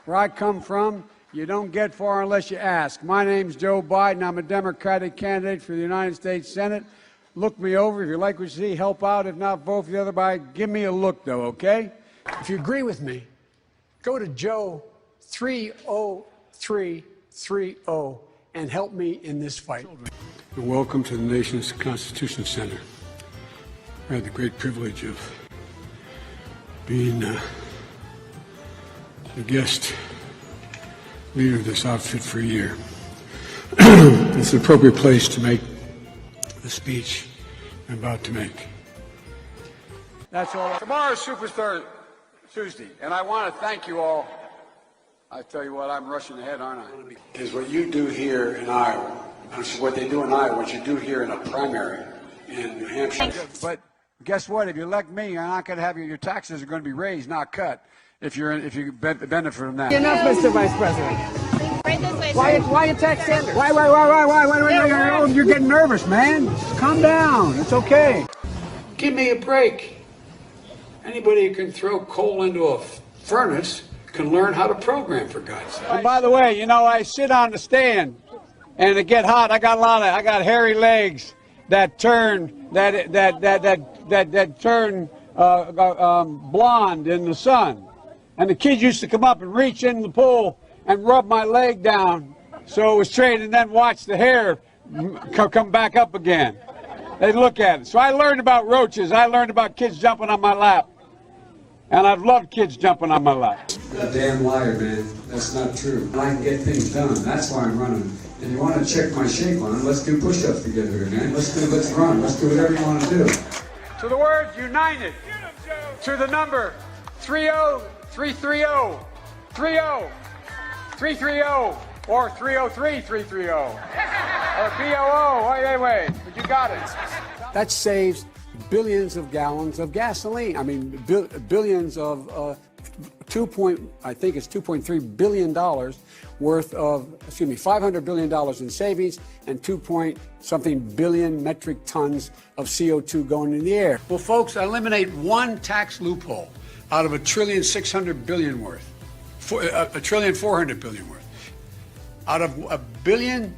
Where I come from, you don't get far unless you ask. My name's Joe Biden. I'm a Democratic candidate for the United States Senate. Look me over. If you like what you see, help out. If not, vote for the other guy. Give me a look, though, okay? If you agree with me, go to Joe 30330 and help me in this fight. And welcome to the nation's Constitution Center. I had the great privilege of being the guest leader of this outfit for a year. It's an appropriate place to make the speech I'm about to make. That's all. Tomorrow's Superstar Tuesday, and I want to thank you all. I tell you what, I'm rushing ahead, aren't I? Is what you do here in Iowa. What they do in Iowa, what you do here in a primary in New Hampshire. But guess what? If you elect me, you're not going to have your taxes are going to be raised, not cut. If you benefit from that. Enough, Mr. Vice President. Right this way, Why attack Sanders? Why? You're getting nervous, man. Just calm down. It's okay. Give me a break. Anybody who can throw coal into a furnace can learn how to program, for God's sake. And by the way, you know, I sit on the stand, and it get hot. I got hairy legs that turn blonde in the sun. And the kids used to come up and reach in the pool and rub my leg down so it was straight, and then watch the hair come back up again. They'd look at it. So I learned about roaches. I learned about kids jumping on my lap. And I've loved kids jumping on my lap. You're a damn liar, man. That's not true. I can get things done. That's why I'm running. And you want to check my shape on it, let's do push-ups together here, man. Let's run. Let's do whatever you want to do. To the words united. To the number 30330. 30330. Or 303-330. Or BOO. Wait. But you got it. That saves billions of gallons of gasoline. I mean, billions of $2.3 billion worth of, $500 billion in savings and 2-point-something billion metric tons of CO2 going in the air. Well, folks, eliminate one tax loophole out of $1.6 trillion worth, $1.4 trillion worth. Out of $1.4 billion.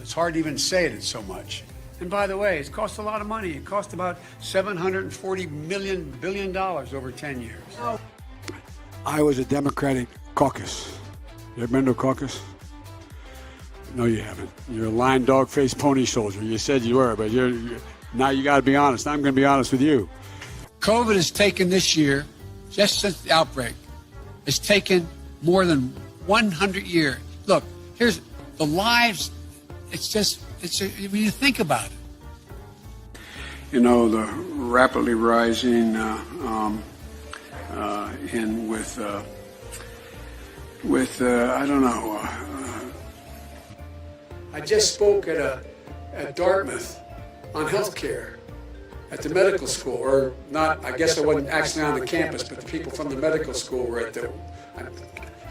It's hard to even say it, it's so much. And by the way, it's cost a lot of money. It cost about $740 billion over 10 years. I was a Democratic caucus. You ever been to a caucus? No, you haven't. You're a lying dog-faced pony soldier. You said you were, but now you got to be honest. I'm going to be honest with you. COVID has taken this year, just since the outbreak, it's taken more than 100 years. Look, here's the lives. When you think about it. You know, the rapidly rising I don't know. I just spoke at Dartmouth on healthcare at the medical school, or not. I guess I wasn't actually on the campus, but the people from the medical school were at the.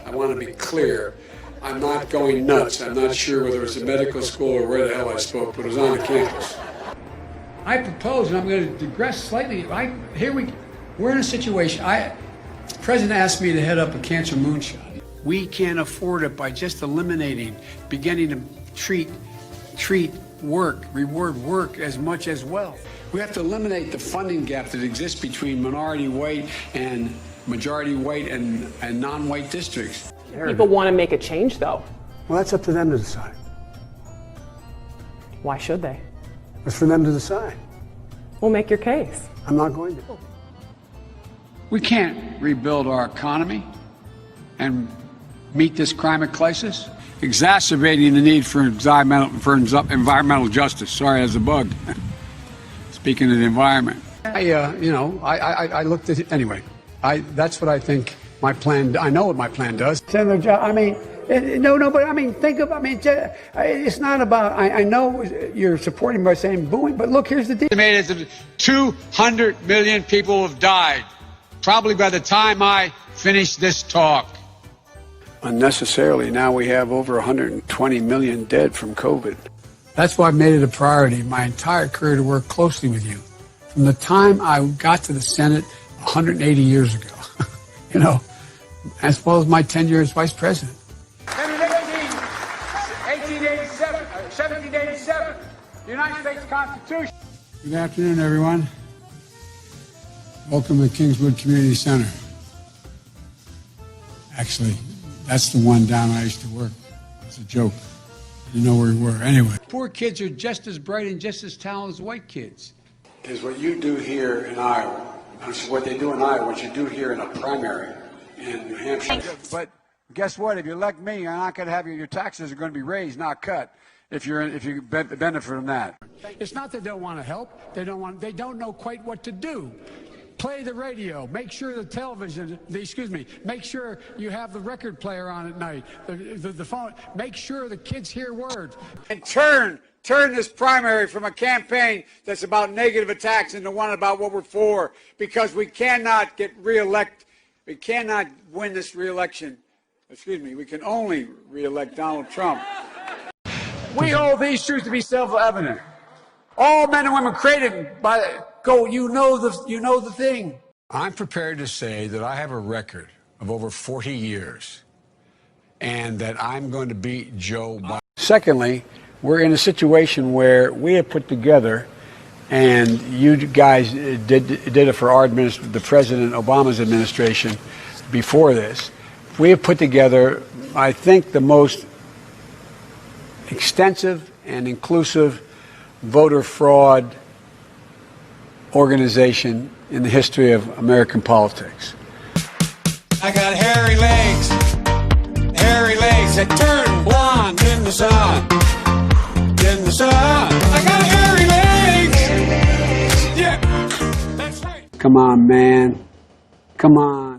I want to be clear. I'm not going nuts. I'm not sure whether it was a medical school or where the hell I spoke, but it was on the campus. I propose, and I'm going to digress slightly. We're in a situation. The president asked me to head up a cancer moonshot. We can't afford it by just beginning to treat work, reward work as much as wealth. We have to eliminate the funding gap that exists between minority white and majority white and non-white districts. People want to make a change, though. Well, that's up to them to decide. Why should they? It's for them to decide. Well, make your case. I'm not going to. We can't rebuild our economy and meet this climate crisis, exacerbating the need for environmental justice. Sorry, as a bug. Speaking of the environment. I looked at it anyway. That's what I think. My plan, I know what my plan does. But it's not about, I know you're supporting by saying booing, but look, here's the deal. Estimated 200 million people have died, probably by the time I finish this talk. Unnecessarily, now we have over 120 million dead from COVID. That's why I've made it a priority my entire career to work closely with you, from the time I got to the Senate 180 years ago, you know, as well as my tenure as vice president. 1787, the United States Constitution. Good afternoon, everyone. Welcome to Kingswood Community Center. Actually, that's the one down I used to work. It's a joke. I didn't know where we were. Anyway. Poor kids are just as bright and just as talented as white kids. Is what you do here in Iowa. What they do in Iowa, what you do here in a primary in New Hampshire. But guess what? If you elect me, I'm not going to have your taxes are going to be raised, not cut. If you benefit from that. It's not that they don't want to help. They don't know quite what to do. Play the radio. Make sure the television. Make sure you have the record player on at night. The phone. Make sure the kids hear words. And turn this primary from a campaign that's about negative attacks into one about what we're for, because we cannot get reelect. We cannot win this reelection. We can only reelect Donald Trump. We hold these truths to be self-evident. All men and women created by you know the thing. I'm prepared to say that I have a record of over 40 years and that I'm going to beat Joe Biden. Secondly, we're in a situation where we have put together, and you guys did it for our administration, the President Obama's administration before this. We have put together, I think, the most extensive and inclusive voter fraud organization in the history of American politics. I got hairy legs that turn blonde in the sun. I got hairy legs. Yeah, that's right. Come on, man. Come on.